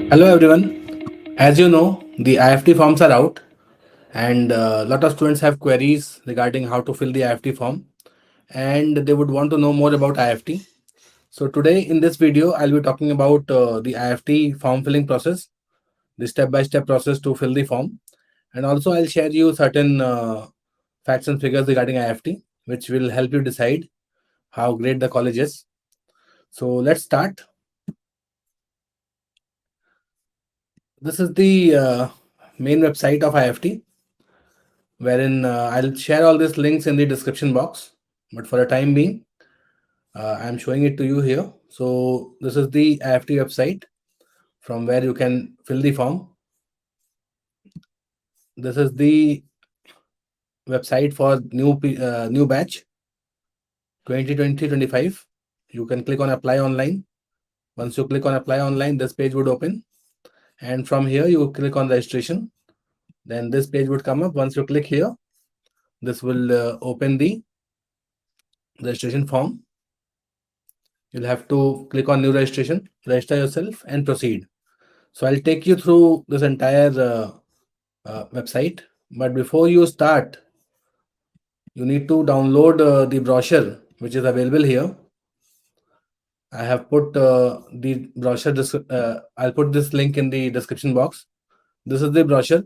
Hello everyone. As you know, the IFT forms are out, and a lot of students have queries regarding how to fill the IFT form, and they would want to know more about IFT. So today in this video, I'll be talking about the IFT form filling process, the step-by-step process to fill the form, and also I'll share you certain facts and figures regarding IFT, which will help you decide how great the college is. So let's start. This is the main website of IFT, wherein I'll share all these links in the description box. But for the time being, I'm showing it to you here. So this is the IFT website from where you can fill the form. This is the website for new batch 2020-25. You can click on apply online. Once you click on apply online, this page would open. And from here, you click on registration. Then this page would come up. Once you click here, this will open the registration form. You'll have to click on new registration, register yourself, and proceed. So I'll take you through this entire website. But before you start, you need to download the brochure, which is available here. I have put the brochure. I'll put this link in the description box. This is the brochure,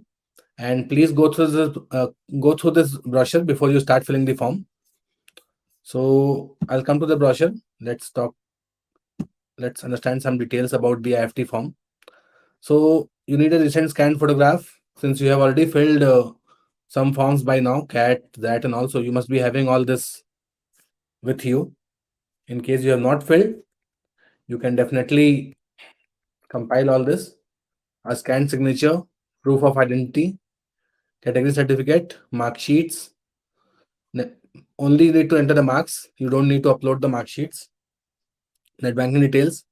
and please go through this brochure before you start filling the form. So I'll come to the brochure. Let's talk. Let's understand some details about the IFT form. So you need a recent scanned photograph since you have already filled some forms by now, CAT, that, and also you must be having all this with you. In case you have not filled, you can definitely compile all this. A scanned signature, proof of identity, category certificate, mark sheets. Only need to enter the marks. You don't need to upload the mark sheets. Net banking details.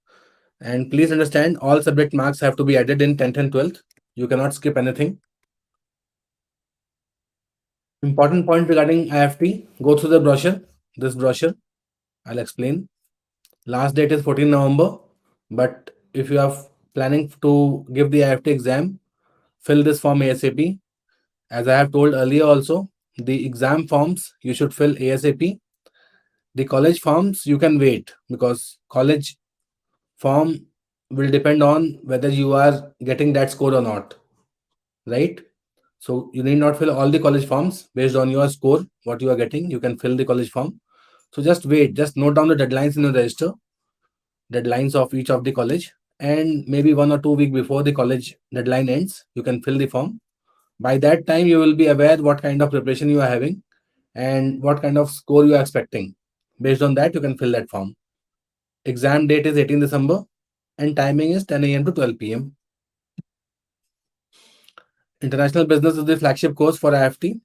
And please understand, all subject marks have to be added in 10th and 12th. You cannot skip anything. Important point regarding IFT, go through the brochure. This brochure, I'll explain. Last date is 14 November, but if you are planning to give the IFT exam, fill this form ASAP. As I have told earlier also, the exam forms you should fill ASAP. The college forms you can wait because college form will depend on whether you are getting that score or not, right? So you need not fill all the college forms based on your score, what you are getting. You can fill the college form. So just wait, just note down the deadlines in the register, deadlines of each of the college, and maybe 1 or 2 weeks before the college deadline ends, you can fill the form. By that time, you will be aware what kind of preparation you are having and what kind of score you are expecting. Based on that, you can fill that form. Exam date is 18 December and timing is 10 a.m. to 12 p.m. International Business is the flagship course for IFT,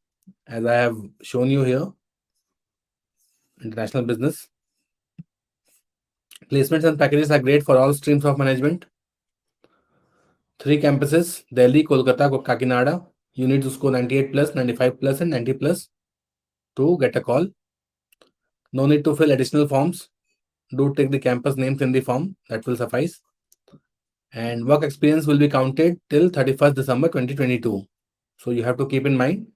as I have shown you here. International Business. Placements and packages are great for all streams of management. 3 campuses, Delhi, Kolkata, Kakinada. You need to score 98 plus, 95 plus, and 90 plus to get a call. No need to fill additional forms. Do take the campus names in the form. That will suffice. And work experience will be counted till 31st December 2022. So you have to keep in mind,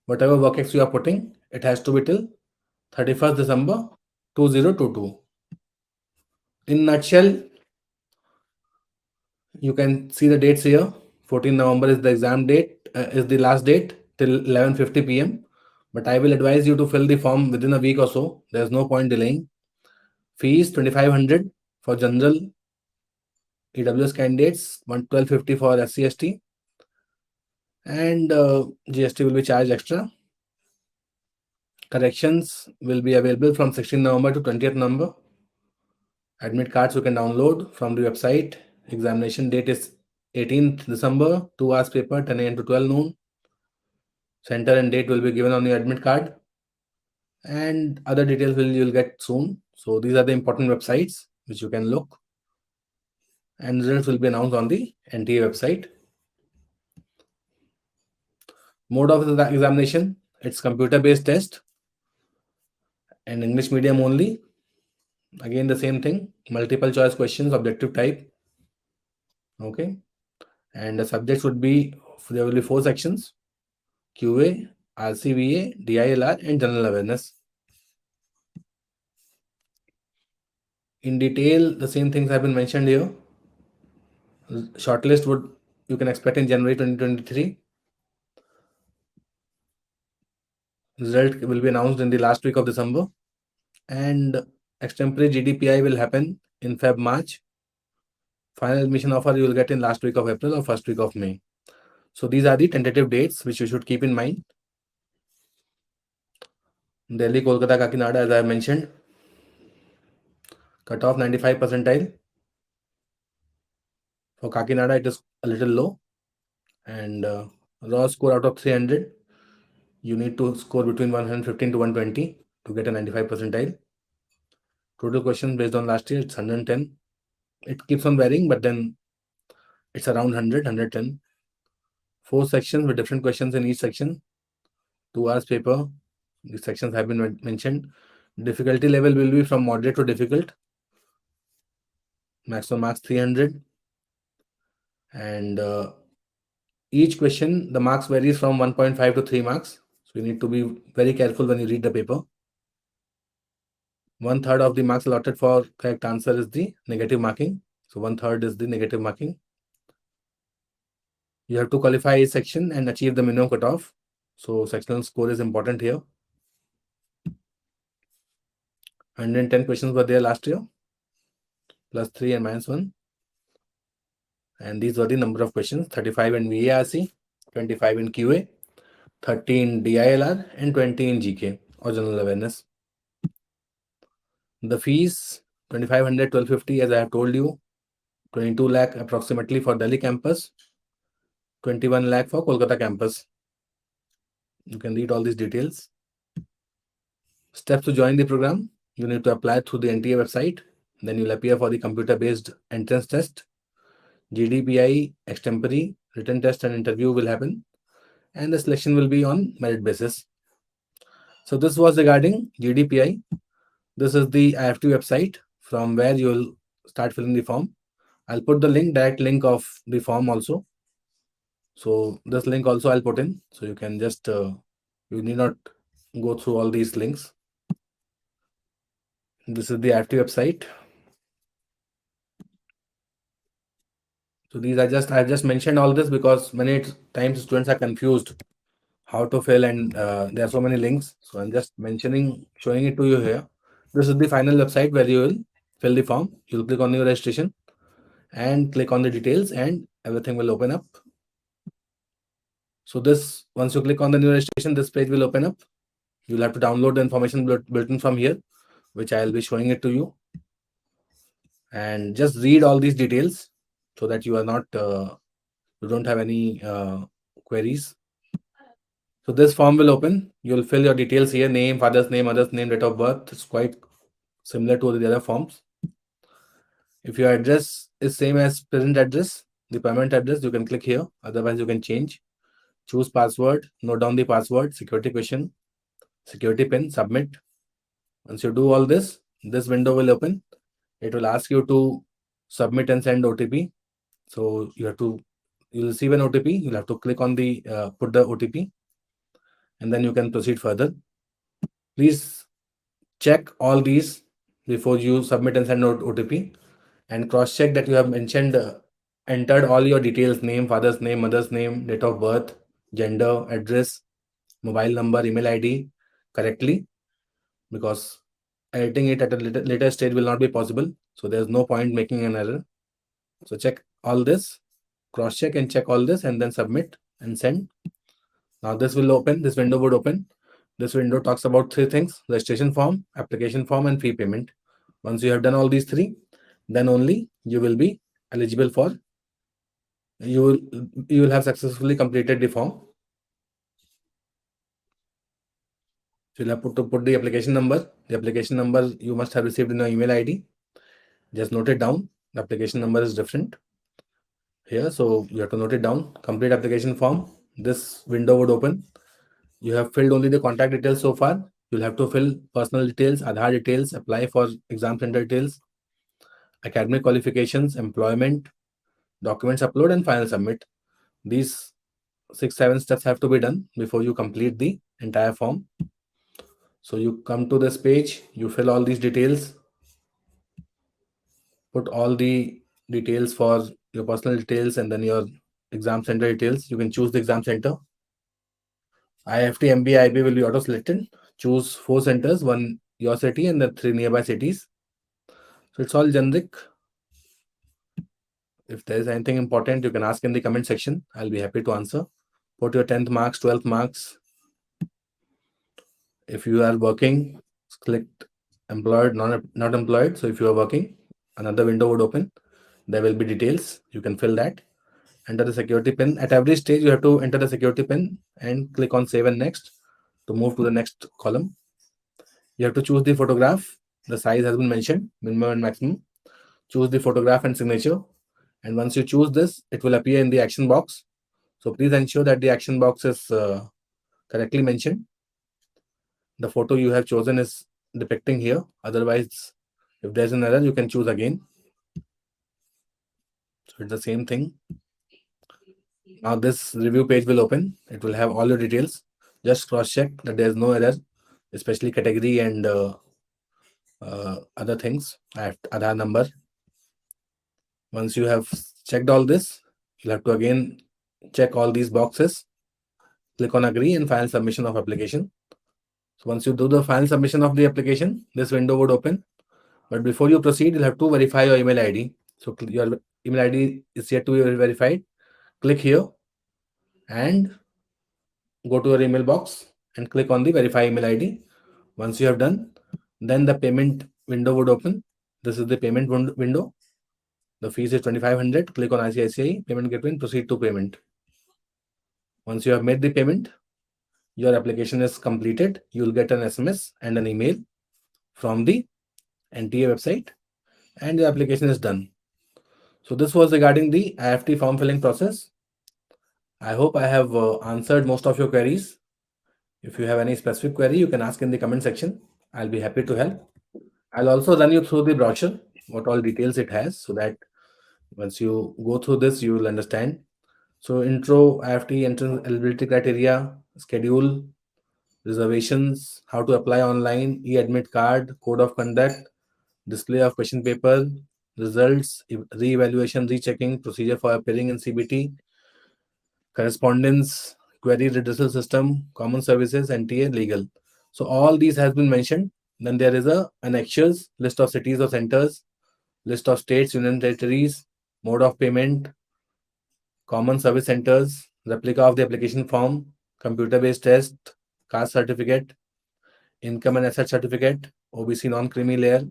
whatever work ex you are putting, it has to be till 31st December 2022. In nutshell, you can see the dates here. 14 November is the exam date, is the last date till 11:50 p.m. But I will advise you to fill the form within a week or so. There's no point delaying. Fees 2,500 for general EWS candidates, 1250 for SC/ST, and GST will be charged extra. Corrections will be available from 16th November to 20th November. Admit cards you can download from the website. Examination date is 18th December, 2 hours paper, 10 a.m. to 12 noon. Center and date will be given on your admit card, and other details you'll get soon. So these are the important websites which you can look, and results will be announced on the NTA website. Mode of the examination, it's computer-based test and English medium only. Again, the same thing, multiple choice questions, objective type. Okay, and the subjects would be, there will be 4 sections: QA, RCVA, DILR, and general awareness. In detail, the same things have been mentioned here. Shortlist would, you can expect in January 2023. Result will be announced in the last week of December, and extemporary GDPI will happen in Feb March. Final admission offer you will get in last week of April or first week of May. So these are the tentative dates which you should keep in mind. Delhi, Kolkata, Kakinada, as I mentioned, cut off 95 percentile. For Kakinada, it is a little low, and raw score out of 300, you need to score between 115 to 120 to get a 95 percentile. Total questions based on last year, it's 110. It keeps on varying, but then it's around 100, 110. 4 sections with different questions in each section. 2 hours paper. These sections have been mentioned. Difficulty level will be from moderate to difficult. Maximum marks 300. And each question, the marks varies from 1.5 to 3 marks. So you need to be very careful when you read the paper. 1/3 of the marks allotted for correct answer is the negative marking. So 1/3 is the negative marking. You have to qualify each section and achieve the minimum cutoff. So sectional score is important here. 110 questions were there last year, plus 3 and minus 1. And these were the number of questions: 35 in VARC, 25 in QA, 30 in DILR, and 20 in GK or general awareness. The fees, 2,500, 1,250, as I have told you, 22 lakh approximately for Delhi campus, 21 lakh for Kolkata campus. You can read all these details. Steps to join the program: you need to apply through the NTA website. Then you'll appear for the computer-based entrance test. GDPI, extempore, written test and interview will happen, and the selection will be on merit basis. So this was regarding GDPI. This is the IIFT website from where you'll start filling the form. I'll put the link, direct link of the form also. So this link also I'll put in. So you can just, you need not go through all these links. This is the IIFT website. So these are just, I've just mentioned all this because many times students are confused how to fill, and there are so many links. So I'm just mentioning, showing it to you here. This is the final website where you will fill the form. You'll click on your registration and click on the details, and everything will open up. So this, once you click on the new registration, this page will open up. You'll have to download the information built in from here, which I'll be showing it to you. And just read all these details so that you are not, you don't have any queries. So this form will open. You'll fill your details here: name, father's name, mother's name, date of birth. It's quite similar to the other forms. If your address is same as present address, the permanent address, you can click here. Otherwise, you can change. Choose password, note down the password, security question, security pin, submit. Once you do all this, this window will open. It will ask you to submit and send OTP. So you'll receive an OTP. You'll have to click on the put the OTP, and then you can proceed further. Please check all these before you submit and send OTP, and cross check that you have mentioned, entered all your details: name, father's name, mother's name, date of birth, gender, address, mobile number, email ID correctly, because editing it at a later stage will not be possible. So there's no point making an error. So check all this, cross check and check all this, and then submit and send. Now this will open, this window would open. This window talks about 3 things: registration form, application form, and fee payment. Once you have done all these 3, then only you will be eligible for, you will have successfully completed the form. So you'll have to put the application number. The application number you must have received in your email ID. Just note it down. The application number is different here, so you have to note it down. Complete application form. This window would open. You have filled only the contact details so far. You'll have to fill personal details, Aadhaar details, apply for exam center details, academic qualifications, employment, documents upload, and final submit. These 6-7 steps have to be done before you complete the entire form. So you come to this page, you fill all these details, put all the details for your personal details and then your exam center details. You can choose the exam center. IIFT MB IB will be auto selected. Choose 4 centers, one your city and the 3 nearby cities. So it's all generic. If there is anything important, you can ask in the comment section. I'll be happy to answer. Put your 10th marks, 12th marks. If you are working, click employed, not employed. So if you are working, another window would open. There will be details. You can fill that. Enter the security pin. At every stage, you have to enter the security pin and click on save and next to move to the next column. You have to choose the photograph. The size has been mentioned, minimum and maximum. Choose the photograph and signature. And once you choose this, it will appear in the action box. So please ensure that the action box is correctly mentioned. The photo you have chosen is depicting here. Otherwise, if there's an error, you can choose again. So it's the same thing. Now this review page will open. It will have all your details. Just cross-check that there's no error, especially category and other things. I have Aadhaar number. Once you have checked all this, you'll have to again check all these boxes. Click on agree and final submission of application. So once you do the final submission of the application, this window would open. But before you proceed, you'll have to verify your email ID. So your email ID is yet to be verified. Click here and go to your email box and click on the verify email ID. Once you have done, then the payment window would open. This is the payment window. The fees is 2,500. Click on ICICI payment gateway and proceed to payment. Once you have made the payment, your application is completed. You will get an SMS and an email from the NTA website and your application is done. So this was regarding the IIFT form filling process. I hope I have answered most of your queries. If you have any specific query, you can ask in the comment section. I'll be happy to help. I'll also run you through the brochure, what all details it has, so that once you go through this, you will understand. So intro, IIFT entrance eligibility criteria, schedule, reservations, how to apply online, e-admit card, code of conduct, display of question paper, results, re-evaluation, rechecking, procedure for appearing in CBT, correspondence, query redressal system, common services, NTA, legal. So all these has been mentioned. Then there is a annexures, list of cities or centers, list of states, union territories, mode of payment, common service centers, replica of the application form, computer-based test, caste certificate, income and asset certificate, OBC non-creamy layer.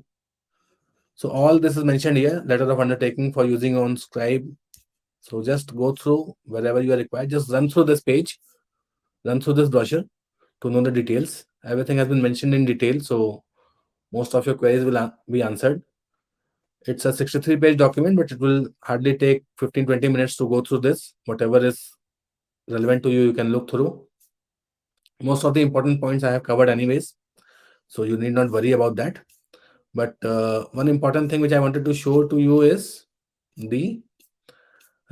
So all this is mentioned here, letter of undertaking for using on scribe. So just go through wherever you are required. Just run through this page, run through this brochure to know the details. Everything has been mentioned in detail, so most of your queries will be answered. It's a 63-page document, but it will hardly take 15-20 minutes to go through this. Whatever is relevant to you, you can look through. Most of the important points I have covered anyways, so you need not worry about that. But one important thing which I wanted to show to you is the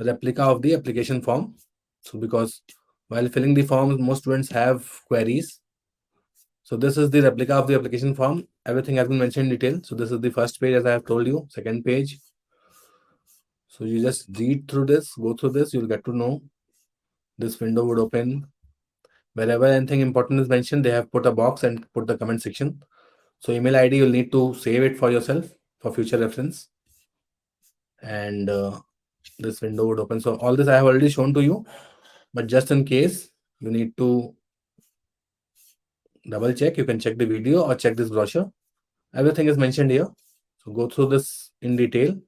replica of the application form. So because while filling the form, most students have queries. So this is the replica of the application form. Everything has been mentioned in detail. So this is the first page, as I have told you. Second page. So you just read through this, go through this, you'll get to know. This window would open. Wherever anything important is mentioned, they have put a box and put the comment section. So email ID, you'll need to save it for yourself for future reference. And this window would open. So all this I have already shown to you, but just in case you need to double check, you can check the video or check this brochure. Everything is mentioned here. So go through this in detail.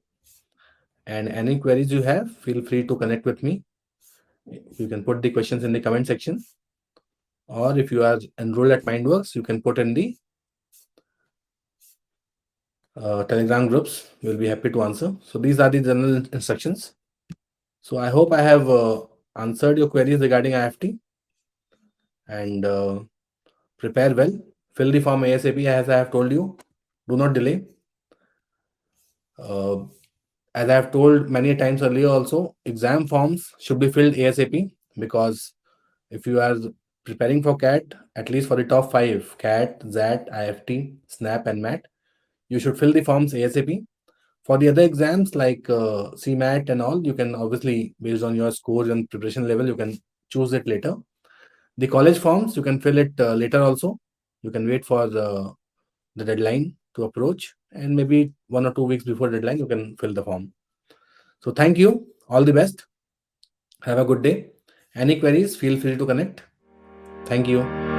And any queries you have, feel free to connect with me. You can put the questions in the comment section. Or if you are enrolled at Mindworks, you can put in the Telegram groups. We'll be happy to answer. So these are the general instructions. So I hope I have answered your queries regarding IIFT. And prepare well. Fill the form ASAP as I have told you. Do not delay. As I have told many times earlier also, exam forms should be filled ASAP, because if you are preparing for CAT, at least for the top 5, CAT, ZAT, IFT, SNAP and MAT, you should fill the forms ASAP. For the other exams like CMAT and all, you can obviously, based on your scores and preparation level, you can choose it later. The college forms, you can fill it later also. You can wait for the deadline to approach, and maybe 1 or 2 weeks before deadline, you can fill the form. So thank you. All the best. Have a good day. Any queries, feel free to connect. Thank you.